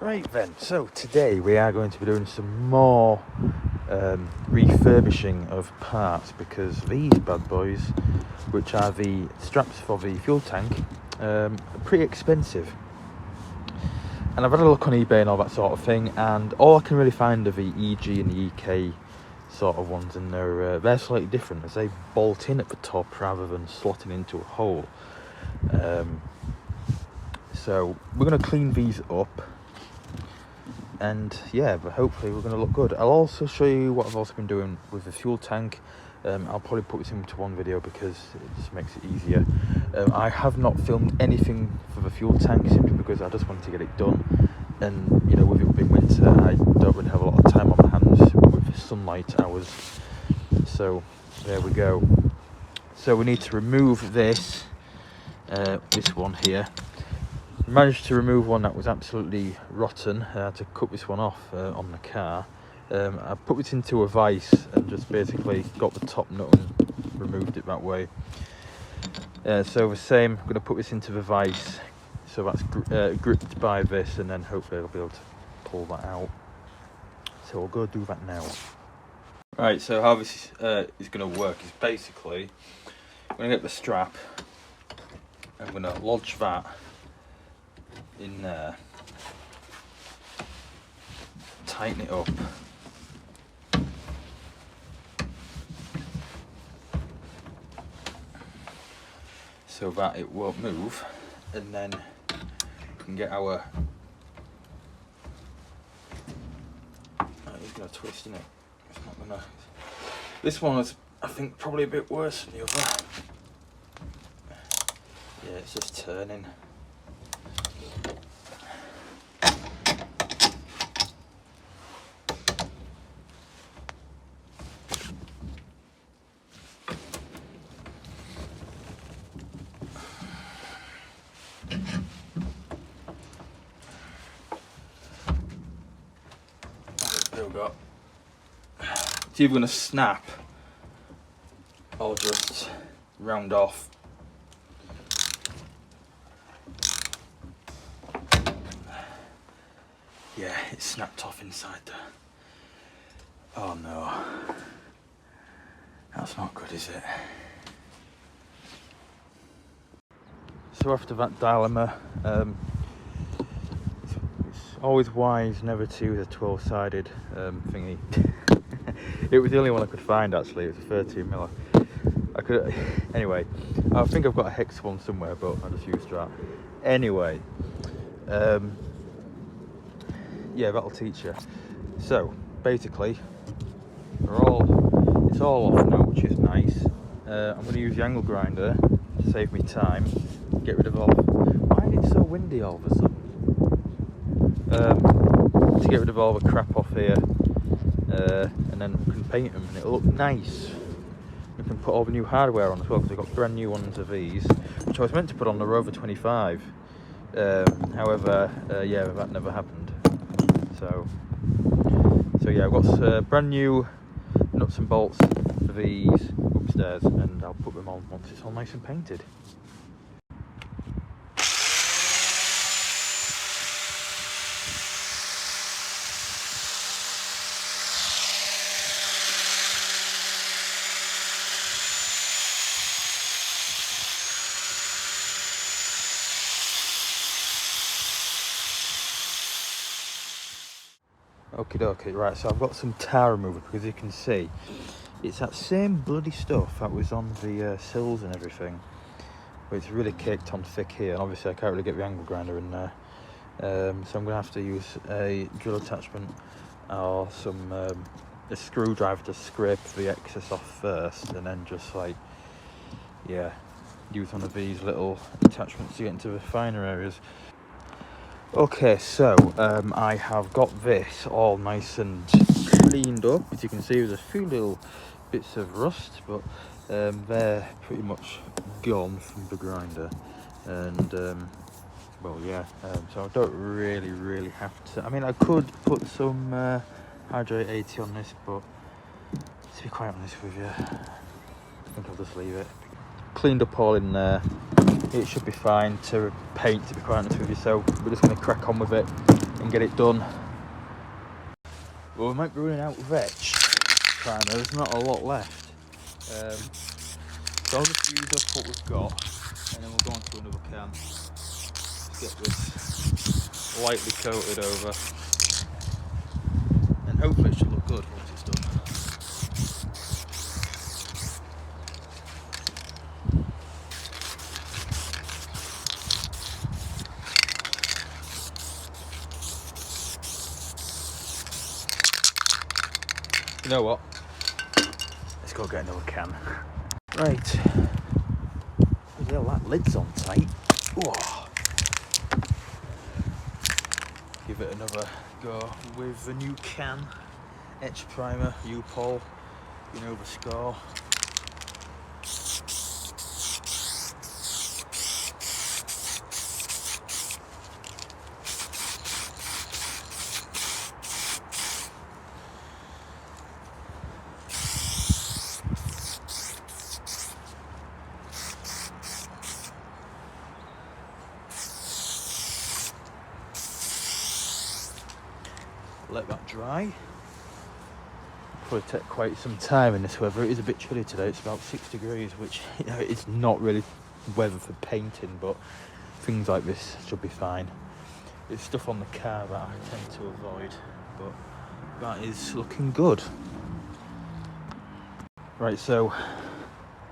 Right then, so today we are going to be doing some more refurbishing of parts, because these bad boys, which are the straps for the fuel tank, are pretty expensive. And I've had a look on eBay and all that sort of thing, and all I can really find are the EG and the EK sort of ones, and they're slightly different as they bolt in at the top rather than slotting into a hole. So we're going to clean these up. And yeah, but hopefully we're going to look good. I'll also show you what I've also been doing with the fuel tank. I'll probably put this into one video because it just makes it easier. I have not filmed anything for the fuel tank simply because I just wanted to get it done. And you know, with it being winter, I don't really have a lot of time on my hands with the sunlight hours. So there we go. So we need to remove this one here. Managed to remove one that was absolutely rotten. I had to cut this one off on the car. I put it into a vise and just basically got the top nut and removed it that way. So the same, I'm going to put this into the vise so that's gripped by this, and then hopefully I'll be able to pull that out. So we'll go do that now. Right, so how this is going to work is basically I'm going to get the strap, I'm going to lodge that in there, tighten it up, so that it won't move, and then we can get our, it's going to twist, isn't it? It's not going to, this one is I think probably a bit worse than the other. Yeah, it's just turning. There we go. It's either going to snap or just round off. Yeah, it snapped off inside there. Oh no. That's not good, is it? So after that dilemma, it's always wise never to use a 12-sided thingy. It was the only one I could find actually, it was a 13mm. Anyway, I think I've got a hex one somewhere, but I just used that. Anyway, yeah, that'll teach you. So basically, it's all off now, which is nice. I'm going to use the angle grinder to save me time. Get rid of all. Why is it so windy all of a sudden? To get rid of all the crap off here, and then we can paint them, and it'll look nice. We can put all the new hardware on as well, because I've got brand new ones of these, which I was meant to put on the Rover 25. However, yeah, that never happened. So yeah, I've got brand new nuts and bolts for these upstairs, and I'll put them on once it's all nice and painted. Okie dokie, right, so I've got some tar remover, because you can see it's that same bloody stuff that was on the sills and everything, but it's really caked on thick here, and obviously I can't really get the angle grinder in there, so I'm going to have to use a drill attachment or a screwdriver to scrape the excess off first, and then just like, yeah, use one of these little attachments to get into the finer areas. Okay, so I have got this all nice and cleaned up. As you can see, there's a few little bits of rust, but they're pretty much gone from the grinder. And well, yeah, so I don't really have to. I mean, I could put some Hydrate 80 on this, but to be quite honest with you, I think I'll just leave it. Cleaned up all in there. It should be fine to paint, to be quite honest with you, so we're just going to crack on with it. and get it done. Well, we might be running out of etch primer. There's not a lot left, so I'll just use up what we've got, and then we'll go on to another can. Let's get this lightly coated over, and hopefully it should look good once it's done. You know what? Let's go get another can. Right. Well, that lid's on tight. Whoa. Give it another go with the new can. Etch primer, U-Pol, you know the score. Let that dry. Probably take quite some time in this weather. It is a bit chilly today. It's about 6 degrees, which, you know, it's not really weather for painting, but things like this should be fine. It's stuff on the car that I tend to avoid, but that is looking good. Right, so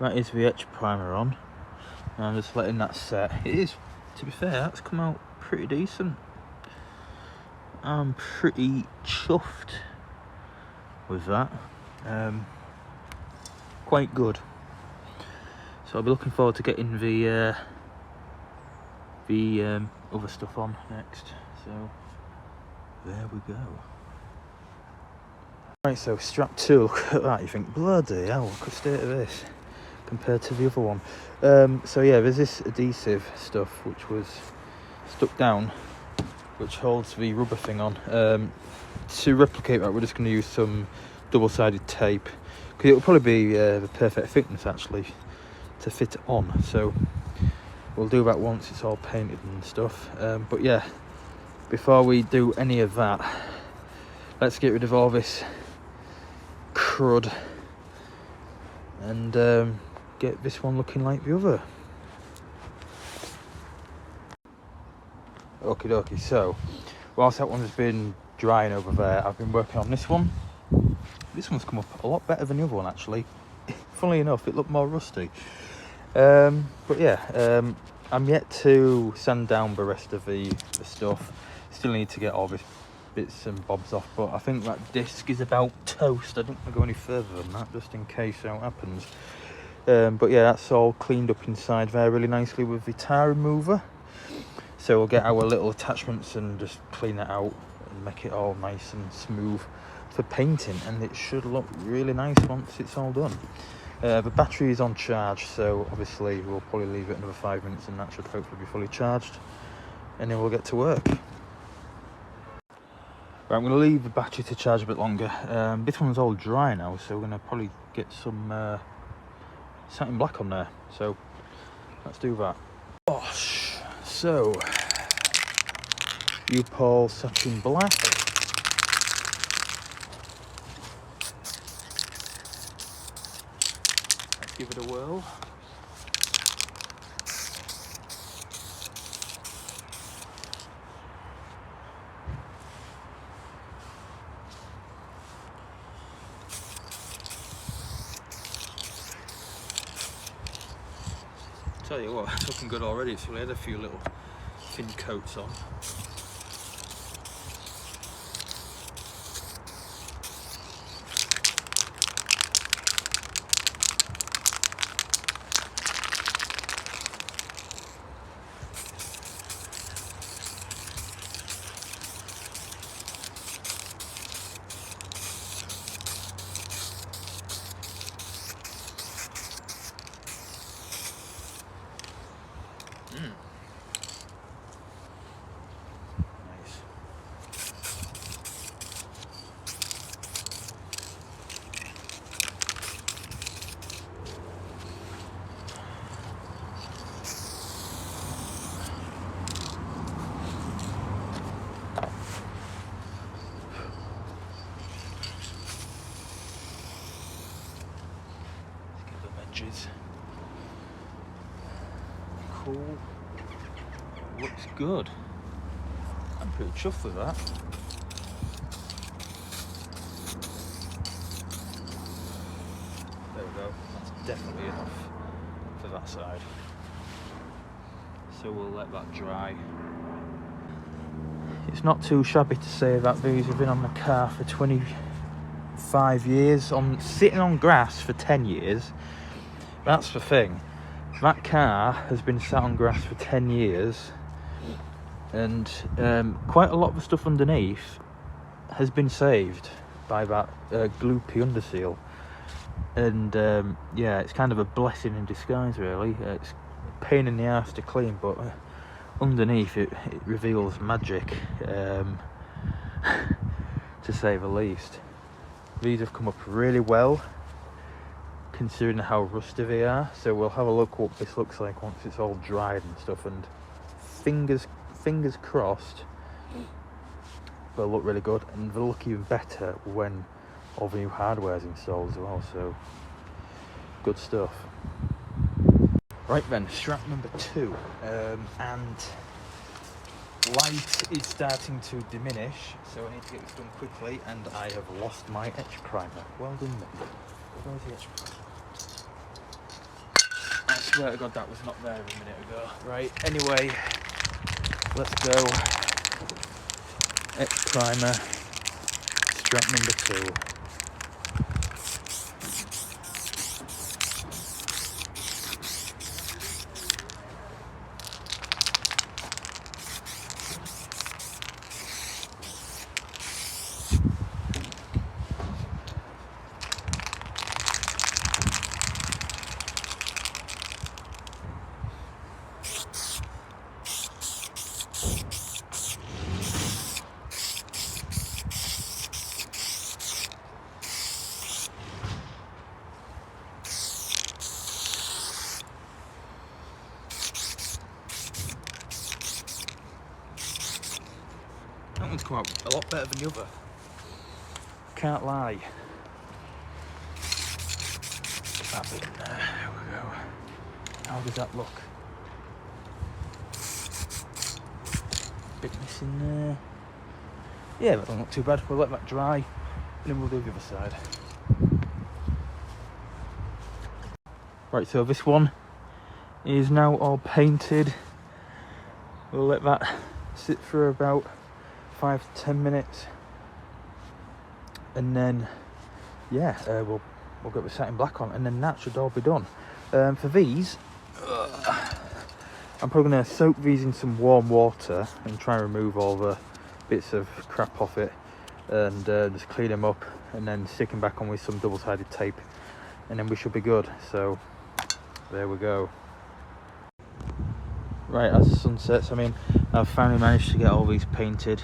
that is the etch primer on. And I'm just letting that set. It is, to be fair, that's come out pretty decent. I'm pretty chuffed with that. Quite good. So I'll be looking forward to getting the other stuff on next. So there we go. Right, so strap 2, look at that. You think, bloody hell, look at the state of this compared to the other one. So yeah, there's this adhesive stuff which was stuck down, which holds the rubber thing on. To replicate that, we're just going to use some double-sided tape, because it will probably be the perfect thickness actually to fit it on. So we'll do that once it's all painted and stuff. But yeah, before we do any of that, let's get rid of all this crud and get this one looking like the other. Okie dokie, so whilst that one's been drying over there, I've been working on this one. This one's come up a lot better than the other one actually. Funnily enough, it looked more rusty. But yeah, I'm yet to sand down the rest of the stuff. Still need to get all this bits and bobs off, but I think that disc is about toast. I don't want to go any further than that, just in case that happens. But yeah, that's all cleaned up inside there really nicely with the tire remover. So we'll get our little attachments and just clean it out and make it all nice and smooth for painting, and it should look really nice once it's all done. The battery is on charge, so obviously we'll probably leave it another 5 minutes and that should hopefully be fully charged, and then we'll get to work. Right, I'm going to leave the battery to charge a bit longer. This one's all dry now, so we're going to probably get some satin black on there, so let's do that. Gosh. So, U-Pol satin black. Let's give it a whirl. Tell you what, it's looking good already. So we had a few little thin coats on. cool. Looks good. I'm pretty chuffed with that. There we go. That's definitely enough for that side. So we'll let that dry. It's not too shabby to say that these have been on the car for 25 years, sitting on grass for 10 years. That's the thing. That car has been sat on grass for 10 years, and quite a lot of the stuff underneath has been saved by that gloopy underseal. And yeah, it's kind of a blessing in disguise, really. It's a pain in the ass to clean, but underneath it reveals magic, to say the least. These have come up really well, considering how rusty they are. So we'll have a look what this looks like once it's all dried and stuff, and fingers crossed they'll look really good, and they'll look even better when all the new hardware is installed as well. So good stuff. Right then, strap number 2, and light is starting to diminish, so I need to get this done quickly, and I have lost my etch primer. Well done, mate. Where's the etch primer? I swear to God that was not there a minute ago. Right, anyway, let's go. Etch primer, strap number 2. That one's come out a lot better than the other. Can't lie. That bit in there. There we go. How does that look? Bit missing there. Yeah, that doesn't look too bad. We'll let that dry, and then we'll do the other side. Right, so this one is now all painted. We'll let that sit for about 5 to 10 minutes, and then yeah, we'll get the satin black on, and then that should all be done. For these, I'm probably going to soak these in some warm water and try and remove all the bits of crap off it, and just clean them up, and then stick them back on with some double-sided tape, and then we should be good. So there we go. Right, as the sun sets, I mean, I've finally managed to get all these painted.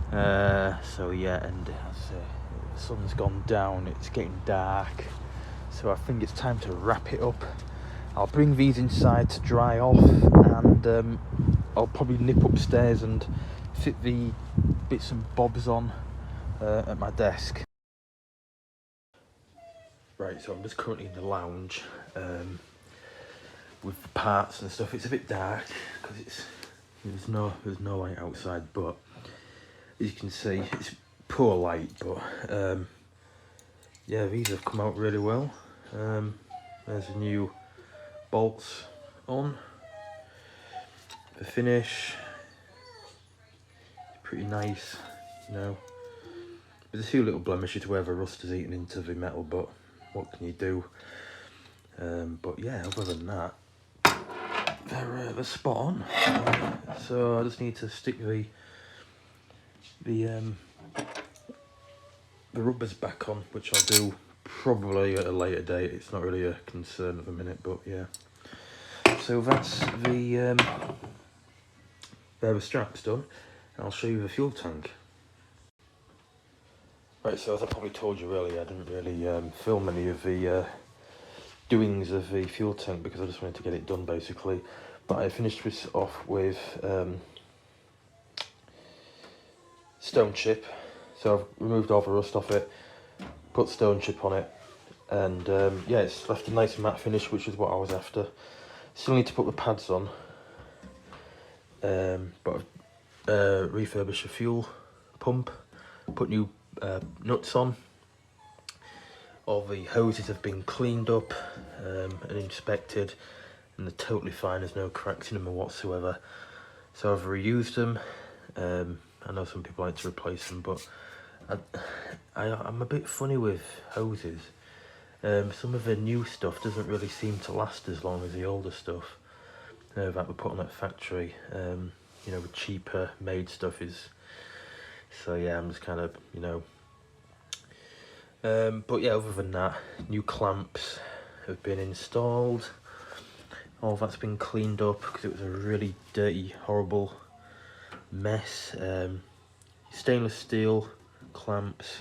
So yeah, and as the sun's gone down, it's getting dark, so I think it's time to wrap it up. I'll bring these inside to dry off, and I'll probably nip upstairs and fit the bits and bobs on at my desk. Right, so I'm just currently in the lounge with the parts and stuff. It's a bit dark because there's no light outside, but as you can see, it's poor light, but yeah, these have come out really well. There's the new bolts on. The finish, pretty nice, you know. There's a few little blemishes where the rust has eaten into the metal, but what can you do? But yeah, other than that, they're spot on. So I just need to stick the rubbers back on, which I'll do probably at a later date. It's not really a concern at the minute, but yeah. So that's the straps done, and I'll show you the fuel tank. Right, so as I probably told you earlier, I didn't really film any of the doings of the fuel tank because I just wanted to get it done basically. But I finished this off with stone chip. So I've removed all the rust off it, put stone chip on it, and yeah, it's left a nice matte finish, which is what I was after. Still need to put the pads on, but I've refurbished the fuel pump, put new nuts on. All the hoses have been cleaned up and inspected, and they're totally fine. There's no cracks in them whatsoever. So I've reused them. I know some people like to replace them, but I'm a bit funny with hoses. Some of the new stuff doesn't really seem to last as long as the older stuff that we put on at factory. You know, the cheaper made stuff is. So yeah, I'm just kind of, you know. But yeah, other than that, new clamps have been installed. All that's been cleaned up because it was a really dirty, horrible mess. Stainless steel clamps.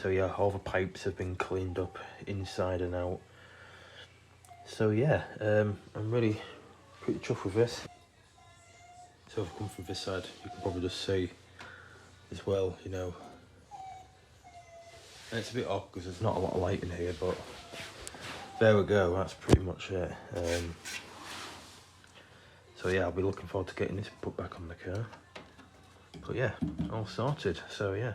So yeah, all the pipes have been cleaned up inside and out. So yeah, I'm really pretty chuffed with this. So if I come from this side, you can probably just see as well, you know. And it's a bit odd because there's not a lot of light in here, but there we go, that's pretty much it. So yeah, I'll be looking forward to getting this put back on the car. But yeah, all sorted, so yeah.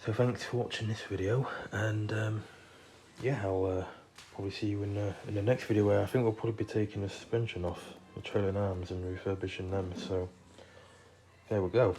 So thanks for watching this video, and yeah, I'll probably see you in the next video, where I think we'll probably be taking the suspension off the trailing arms and refurbishing them. So there we go.